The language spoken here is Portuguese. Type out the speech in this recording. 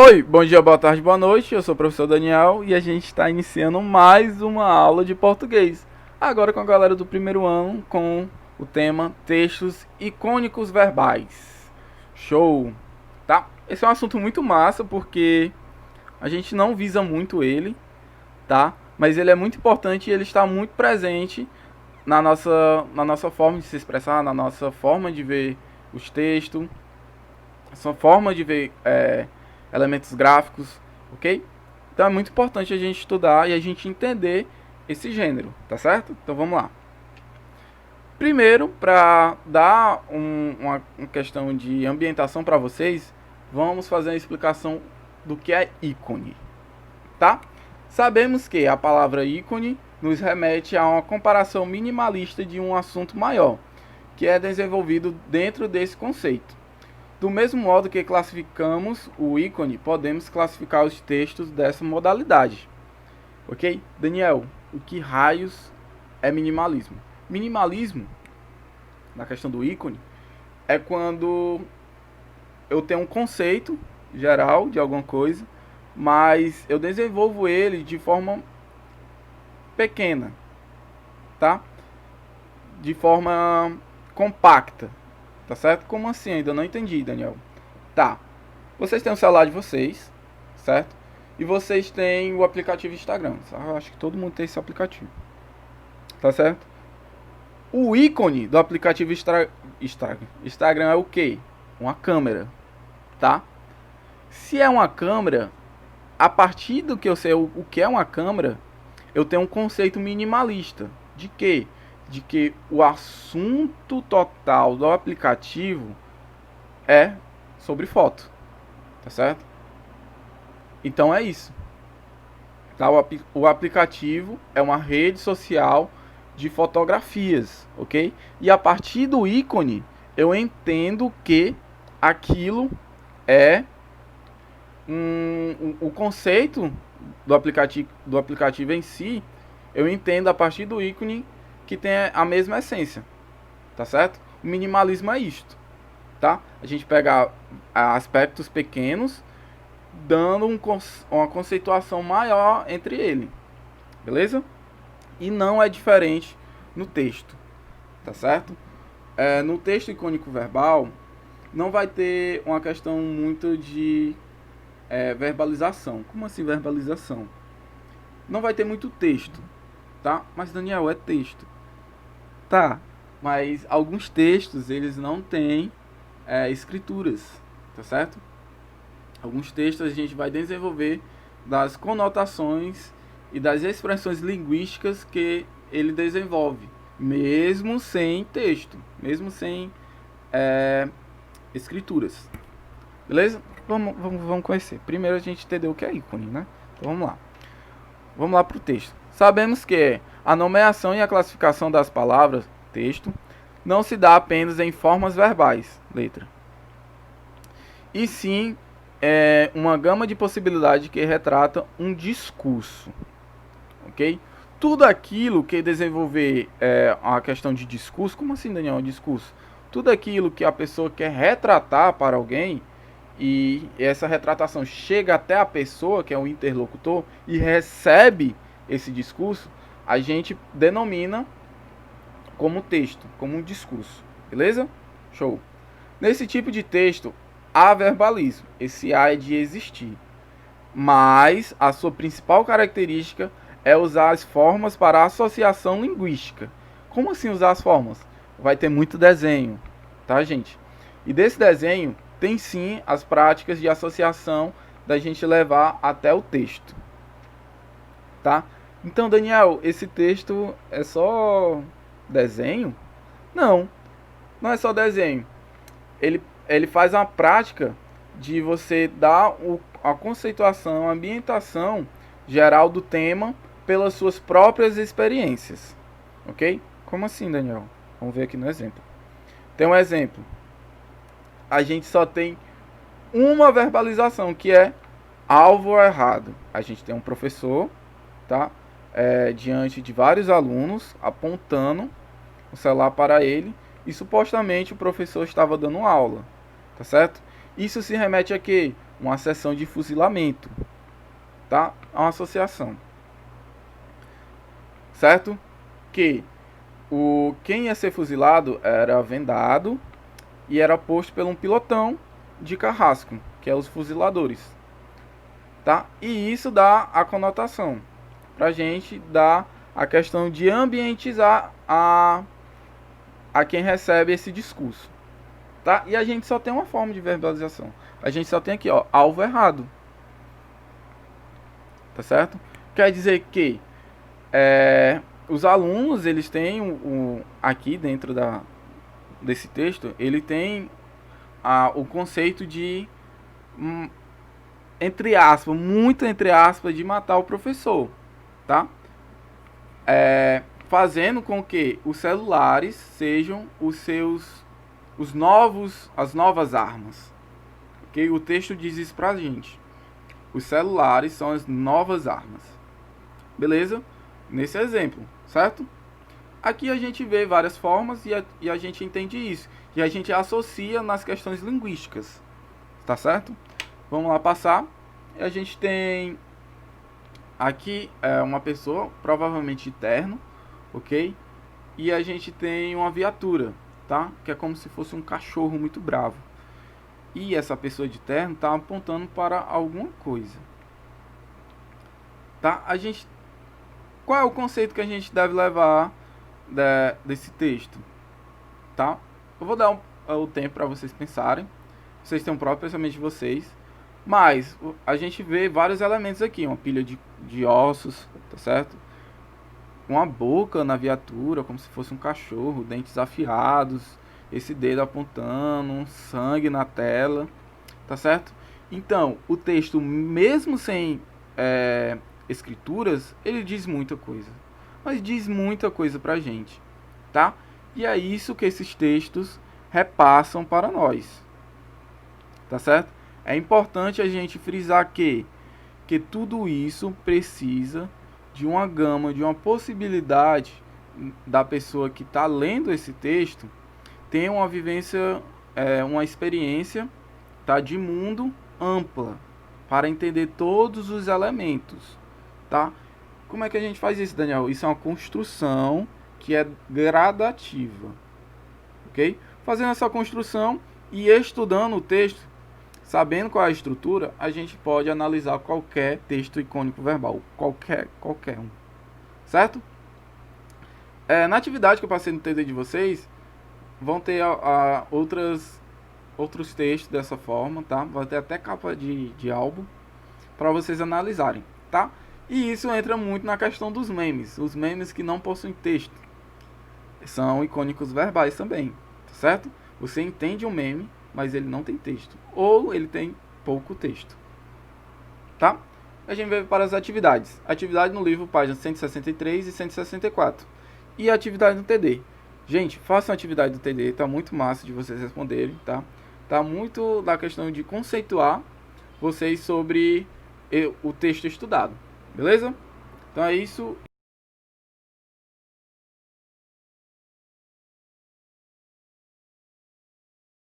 Oi, bom dia, boa tarde, boa noite. Eu sou o professor Daniel e a gente está iniciando mais uma aula de português. Agora com a galera do primeiro ano com o tema textos icônicos verbais. Show, tá? Esse é um assunto muito massa porque a gente não visa muito ele, tá? Mas ele é muito importante e ele está muito presente na nossa forma de se expressar, na nossa forma de ver os textos, sua forma de ver elementos gráficos, ok? Então é muito importante a gente estudar e a gente entender esse gênero, tá certo? Então vamos lá. Primeiro, para dar uma questão de ambientação para vocês, vamos fazer a explicação do que é ícone, tá? Sabemos que a palavra ícone nos remete a uma comparação minimalista de um assunto maior, que é desenvolvido dentro desse conceito. Do mesmo modo que classificamos o ícone, podemos classificar os textos dessa modalidade. Ok? Daniel, o que raios é minimalismo? Minimalismo, na questão do ícone, é quando eu tenho um conceito geral de alguma coisa, mas eu desenvolvo ele de forma pequena, tá? De forma compacta. Tá certo? Como assim? Ainda não entendi, Daniel. Tá. Vocês têm o celular de vocês, certo? E vocês têm o aplicativo Instagram. Eu acho que todo mundo tem esse aplicativo. Tá certo? O ícone do aplicativo Instagram é o quê? Uma câmera, tá? Se é uma câmera, a partir do que eu sei o que é uma câmera, eu tenho um conceito minimalista. De quê? De que o assunto total do aplicativo é sobre foto, tá certo? Então é isso. Tá? O aplicativo é uma rede social de fotografias, ok? E a partir do ícone eu entendo que aquilo é o conceito do aplicativo em si. Eu entendo a partir do ícone que tem a mesma essência, tá certo? O minimalismo é isto, tá? A gente pega aspectos pequenos, dando uma conceituação maior entre ele, beleza? E não é diferente no texto, tá certo? No texto icônico verbal, não vai ter uma questão muito de verbalização. Como assim verbalização? Não vai ter muito texto, tá? Mas Daniel, é texto. Tá, mas alguns textos eles não têm escrituras, tá certo? Alguns textos a gente vai desenvolver das conotações e das expressões linguísticas que ele desenvolve, mesmo sem texto, mesmo sem escrituras, beleza? Vamos conhecer. Primeiro a gente entendeu o que é ícone, né? Então vamos lá. Vamos lá para o texto. Sabemos que a nomeação e a classificação das palavras, texto, não se dá apenas em formas verbais, letra, e sim uma gama de possibilidades que retrata um discurso, ok? Tudo aquilo que desenvolver a questão de discurso, como assim, Daniel, um discurso? Tudo aquilo que a pessoa quer retratar para alguém e essa retratação chega até a pessoa, que é o interlocutor, e recebe esse discurso, a gente denomina como texto, como um discurso, beleza? Show! Nesse tipo de texto, há verbalismo, esse A é de existir, mas a sua principal característica é usar as formas para associação linguística. Como assim usar as formas? Vai ter muito desenho, tá, gente? E desse desenho tem sim as práticas de associação da gente levar até o texto, tá? Então, Daniel, esse texto é só desenho? Não, não é só desenho. Ele faz uma prática de você dar a conceituação, a ambientação geral do tema pelas suas próprias experiências, ok? Como assim, Daniel? Vamos ver aqui no exemplo. Tem um exemplo. A gente só tem uma verbalização, que é alvo errado. A gente tem um professor, tá? Diante de vários alunos, apontando o celular para ele, e supostamente o professor estava dando aula, tá certo? Isso se remete a quê? uma sessão de fuzilamento, tá? É uma associação, certo? Que quem ia ser fuzilado era vendado e era posto por um pilotão de carrasco, que é os fuziladores, tá? E isso dá a conotação pra gente dar a questão de ambientizar a quem recebe esse discurso, tá? E a gente só tem uma forma de verbalização. A gente só tem aqui, ó, alvo errado, tá certo? Quer dizer que os alunos, eles têm aqui dentro desse texto, ele tem o conceito de, entre aspas, muito entre aspas, de matar o professor, tá? Fazendo com que os celulares sejam as novas armas. Okay? O texto diz isso pra gente. Os celulares são as novas armas. Beleza? Nesse exemplo, certo? Aqui a gente vê várias formas e a gente entende isso. E a gente associa nas questões linguísticas. Tá certo? Vamos lá passar. A gente tem aqui uma pessoa, provavelmente de terno, ok? E a gente tem uma viatura, tá? Que é como se fosse um cachorro muito bravo. E essa pessoa de terno tá apontando para alguma coisa, tá? Qual é o conceito que a gente deve levar desse texto, tá? Eu vou dar o tempo para vocês pensarem. Vocês têm o próprio pensamento de vocês. Mas a gente vê vários elementos aqui. Uma pilha de ossos, tá certo? Uma boca na viatura, como se fosse um cachorro, dentes afiados, esse dedo apontando, um sangue na tela, tá certo? Então, o texto, mesmo sem escrituras, ele diz muita coisa. Mas diz muita coisa pra gente, tá? E é isso que esses textos repassam para nós, tá certo? É importante a gente frisar que tudo isso precisa de uma gama, de uma possibilidade da pessoa que está lendo esse texto ter uma vivência, uma experiência, tá, de mundo ampla, para entender todos os elementos, tá? Como é que a gente faz isso, Daniel? Isso é uma construção que é gradativa, ok? Fazendo essa construção e estudando o texto, sabendo qual é a estrutura, a gente pode analisar qualquer texto icônico verbal, qualquer um, certo? Na atividade que eu passei no TD de vocês, vão ter outros textos dessa forma, tá? Vai ter até capa de álbum para vocês analisarem, tá? E isso entra muito na questão dos memes. Os memes que não possuem texto são icônicos verbais também, tá certo? Você entende um meme, mas ele não tem texto, ou ele tem pouco texto, tá? A gente vai para as atividades. Atividade no livro, páginas 163 e 164. E a atividade no TD. Gente, façam a atividade do TD, tá muito massa de vocês responderem, tá? Tá muito da questão de conceituar vocês sobre o texto estudado, beleza? Então é isso.